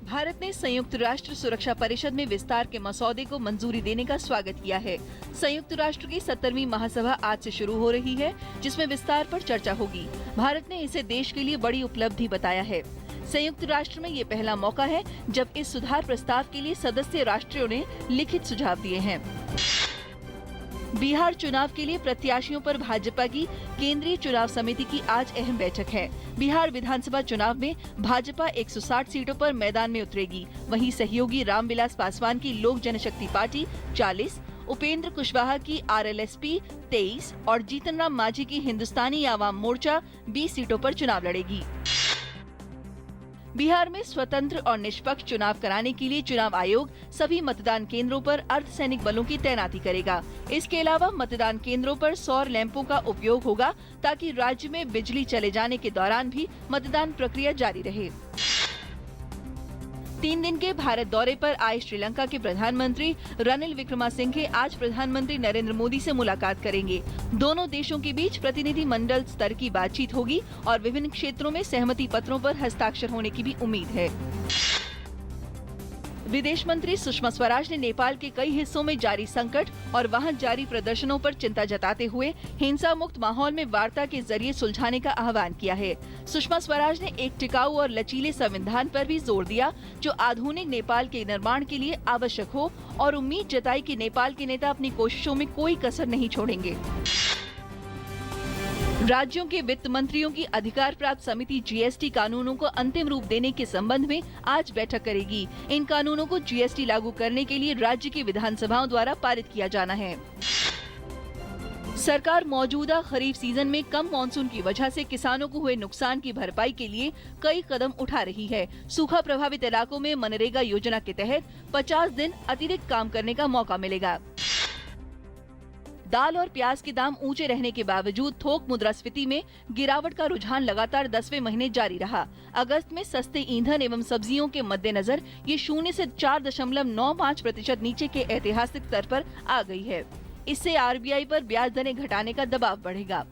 भारत ने संयुक्त राष्ट्र सुरक्षा परिषद में विस्तार के मसौदे को मंजूरी देने का स्वागत किया है। संयुक्त राष्ट्र की 70वीं महासभा आज से शुरू हो रही है, जिसमें विस्तार पर चर्चा होगी। भारत ने इसे देश के लिए बड़ी उपलब्धि बताया है। संयुक्त राष्ट्र में ये पहला मौका है जब इस सुधार प्रस्ताव के लिए सदस्य राष्ट्रों ने लिखित सुझाव दिए हैं। बिहार चुनाव के लिए प्रत्याशियों पर भाजपा की केंद्रीय चुनाव समिति की आज अहम बैठक है। बिहार विधानसभा चुनाव में भाजपा 160 सीटों पर मैदान में उतरेगी। वहीं सहयोगी रामविलास पासवान की लोक जनशक्ति पार्टी 40, उपेंद्र कुशवाहा की RLSP 23 और जीतन राम मांझी की हिंदुस्तानी आवाम मोर्चा 20 सीटों पर चुनाव लड़ेगी। बिहार में स्वतंत्र और निष्पक्ष चुनाव कराने के लिए चुनाव आयोग सभी मतदान केंद्रों पर अर्धसैनिक बलों की तैनाती करेगा। इसके अलावा मतदान केंद्रों पर सौर लैंपों का उपयोग होगा ताकि राज्य में बिजली चले जाने के दौरान भी मतदान प्रक्रिया जारी रहे। 3 दिन के भारत दौरे पर आए श्रीलंका के प्रधानमंत्री रनिल विक्रमासिंघे आज प्रधानमंत्री नरेंद्र मोदी से मुलाकात करेंगे। दोनों देशों के बीच प्रतिनिधि मंडल स्तर की बातचीत होगी और विभिन्न क्षेत्रों में सहमति पत्रों पर हस्ताक्षर होने की भी उम्मीद है। विदेश मंत्री सुषमा स्वराज ने नेपाल के कई हिस्सों में जारी संकट और वहां जारी प्रदर्शनों पर चिंता जताते हुए हिंसा मुक्त माहौल में वार्ता के जरिए सुलझाने का आह्वान किया है। सुषमा स्वराज ने एक टिकाऊ और लचीले संविधान पर भी जोर दिया, जो आधुनिक नेपाल के निर्माण के लिए आवश्यक हो, और उम्मीद जताई कि नेपाल के नेता अपनी कोशिशों में कोई कसर नहीं छोड़ेंगे। राज्यों के वित्त मंत्रियों की अधिकार प्राप्त समिति GST कानूनों को अंतिम रूप देने के संबंध में आज बैठक करेगी। इन कानूनों को GST लागू करने के लिए राज्य की विधानसभाओं द्वारा पारित किया जाना है। सरकार मौजूदा खरीफ सीजन में कम मानसून की वजह से किसानों को हुए नुकसान की भरपाई के लिए कई कदम उठा रही है। सूखा प्रभावित इलाकों में मनरेगा योजना के तहत 50 दिन अतिरिक्त काम करने का मौका मिलेगा। दाल और प्याज के दाम ऊंचे रहने के बावजूद थोक मुद्रास्फीति में गिरावट का रुझान लगातार 10वें महीने जारी रहा। अगस्त में सस्ते ईंधन एवं सब्जियों के मद्देनजर ये 0 से 4.95% नीचे के ऐतिहासिक स्तर पर आ गई है। इससे RBI पर ब्याज दरें घटाने का दबाव बढ़ेगा।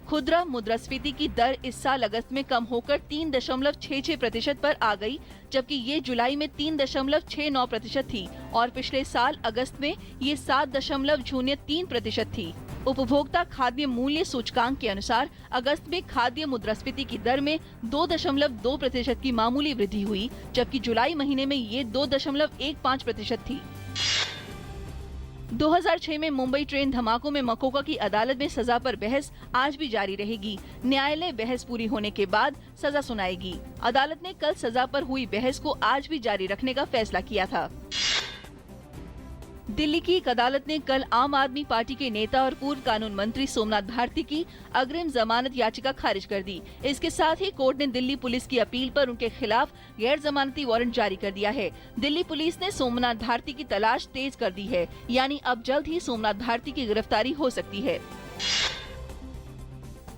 खुदरा मुद्रास्फीति की दर इस साल अगस्त में कम होकर 3.66% पर आ गई, जबकि ये जुलाई में 3.69% थी और पिछले साल अगस्त में ये 7.03% थी। उपभोक्ता खाद्य मूल्य सूचकांक के अनुसार अगस्त में खाद्य मुद्रास्फीति की दर में 2.2% की मामूली वृद्धि हुई, जबकि जुलाई महीने में ये 2.15% थी। 2006 में मुंबई ट्रेन धमाकों में मकोका की अदालत में सजा पर बहस आज भी जारी रहेगी। न्यायालय बहस पूरी होने के बाद सजा सुनाएगी। अदालत ने कल सजा पर हुई बहस को आज भी जारी रखने का फैसला किया था। दिल्ली की एक अदालत ने कल आम आदमी पार्टी के नेता और पूर्व कानून मंत्री सोमनाथ भारती की अग्रिम जमानत याचिका खारिज कर दी। इसके साथ ही कोर्ट ने दिल्ली पुलिस की अपील पर उनके खिलाफ गैर जमानती वारंट जारी कर दिया है। दिल्ली पुलिस ने सोमनाथ भारती की तलाश तेज कर दी है, यानी अब जल्द ही सोमनाथ भारती की गिरफ्तारी हो सकती है।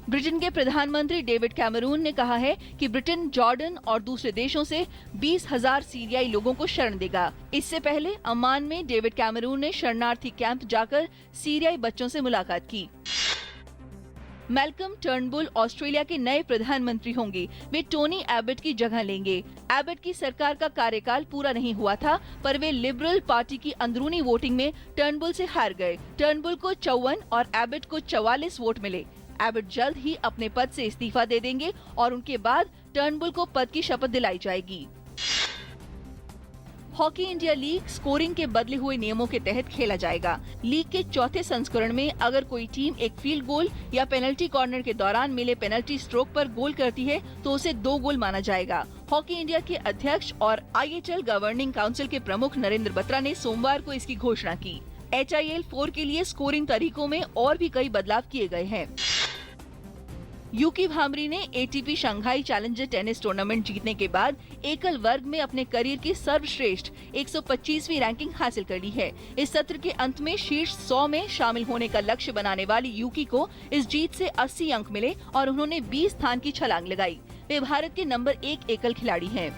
ब्रिटेन के प्रधानमंत्री डेविड कैमरून ने कहा है कि ब्रिटेन जॉर्डन और दूसरे देशों से 20,000 सीरियाई लोगों को शरण देगा। इससे पहले अम्मान में डेविड कैमरून ने शरणार्थी कैंप जाकर सीरियाई बच्चों से मुलाकात की। मैल्कम टर्नबुल ऑस्ट्रेलिया के नए प्रधानमंत्री होंगे। वे टोनी एबट की जगह लेंगे। एबट की सरकार का कार्यकाल पूरा नहीं हुआ था, पर वे लिबरल पार्टी की अंदरूनी वोटिंग में टर्नबुल से हार गए। टर्नबुल को 54 और एबट को 44 वोट मिले। एबट जल्द ही अपने पद से इस्तीफा दे देंगे और उनके बाद टर्नबुल को पद की शपथ दिलाई जाएगी। हॉकी इंडिया लीग स्कोरिंग के बदले हुए नियमों के तहत खेला जाएगा। लीग के चौथे संस्करण में अगर कोई टीम एक फील्ड गोल या पेनल्टी कॉर्नर के दौरान मिले पेनल्टी स्ट्रोक पर गोल करती है तो उसे 2 गोल माना जाएगा। हॉकी इंडिया के अध्यक्ष और IHL गवर्निंग काउंसिल के प्रमुख नरेंद्र बत्रा ने सोमवार को इसकी घोषणा की। HIL 4 के लिए स्कोरिंग तरीकों में और भी कई बदलाव किए गए हैं। यूकी भांबरी ने ATP Shanghai challenger tennis tournament जीतने के बाद एकल वर्ग में अपने करियर की सर्वश्रेष्ठ 125वीं रैंकिंग हासिल कर ली है। इस सत्र के अंत में शीर्ष 100 में शामिल होने का लक्ष्य बनाने वाली यूकी को इस जीत से 80 अंक मिले और उन्होंने 20 स्थान की छलांग लगाई। वे भारत के नंबर 1 एकल खिलाड़ी हैं।